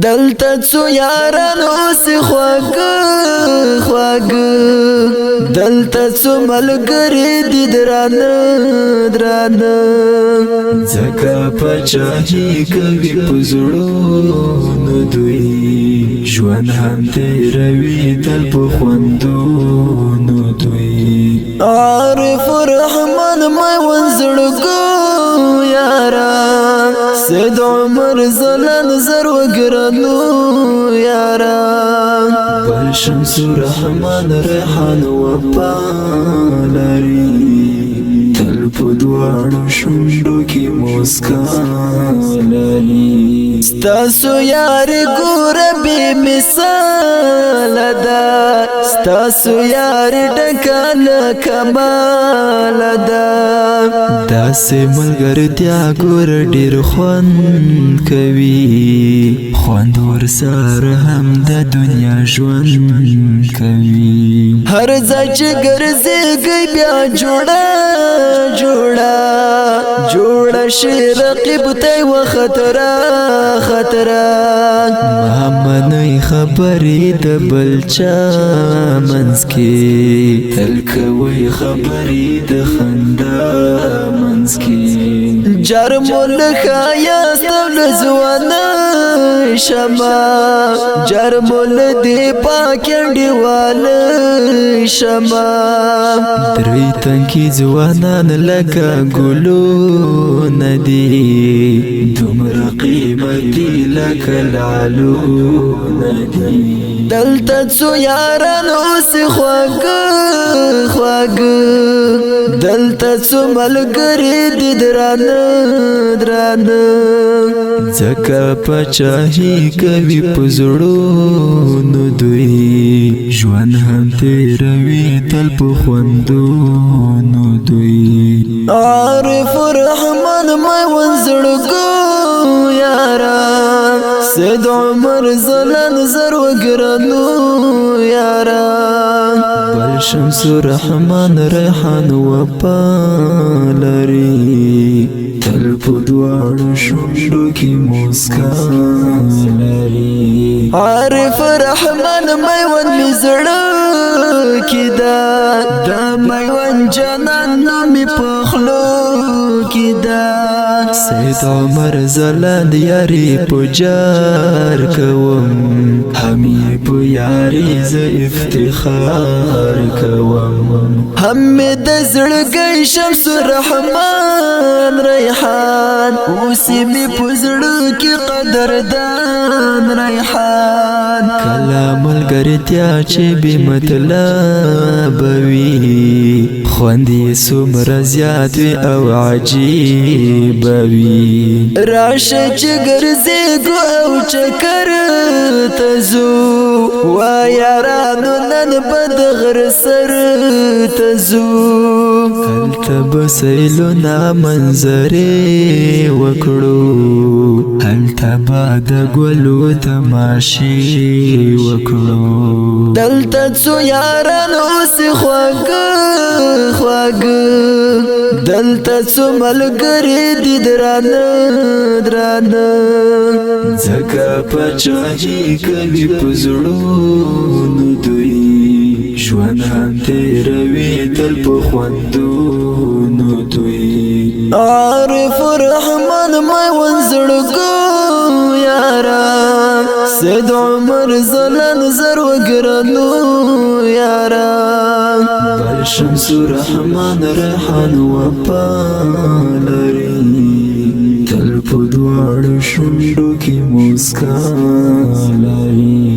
دلته څو یاران اوس خواږه دلته څو ملګري دي درانه ځکه پاچاهي کوي په زړونو دوی ژوند هم تېروي تل په خوندونو دوی عارف رحمان میوند زړګو یاران سید عمر زلن زر وګرانو یاران بل شمس رحمان ریحان وفا لري تل په دواړو شونډو کې مسکا لري ستاسو یاري ګوره بې مثال ده ستاسو یاري ډکه له کمال ده داسې ملګرتیا ګوره ډېر خوند کوي خوند ورسره هم د دنیا ژوند کوي هر ځای چې ګرځېږئ بیا جوړه شي رقیب ته یوه خطره منئ خبرې د بل چا منځ کې تل کوئ خبرې د خندا منځ کې جر مول ښایست او له ځوانه شمه جر مول دې پاک انډیواله شمه درې تنکي ځوانان لکه ګلونه دي دومره قیمتي لکه لعلونه دي دلته څو یاران اوس خواږه دلته څو ملګري دي درانه ځکه پاچاهي کوي په زړونو دوی ژوند هم تېروي تل په خوندونو دوی عارف رحمان میوند زړګو یاران سید عمر زلن زر وګرانو یاران بل شمس رحمان ریحان وفا لري تل په دواړو شونډو کې مسکا لري عارف رحمان میوند مې زړه کې ده د میوند جانان مې په خولو کې ده سید عمر زلند یاري په جار کوم هم یې په یاري زه افتخار کوم هم مې د زړګي شمس رحمان ریحان اوس مې په زړه کې قدردان ریحان کله ملګرتیا چې بې مطلبه وي خوند یې څومره زیات وي او عجیبه وي راشه چې ګرځېږو او چکر ته ځو وا یارانو نن به د غر سر ته ځو هلته به سیلونه منظرې وکړو هلته به د ګلو تماشې وکړو دلته څو یاران اوس خواږه دلته څو ملګري دي درانه ځکه پاچاهي کوي په زړونو دوی ژوند هم تېروي تل په خوندونو دوی عارف رحمان میوند زړګو یاران سید عمر زلن زر وګرانو یاران بل شمس رحمان ریحان وفا لري تل په دواړو شونډو کې مسکا لري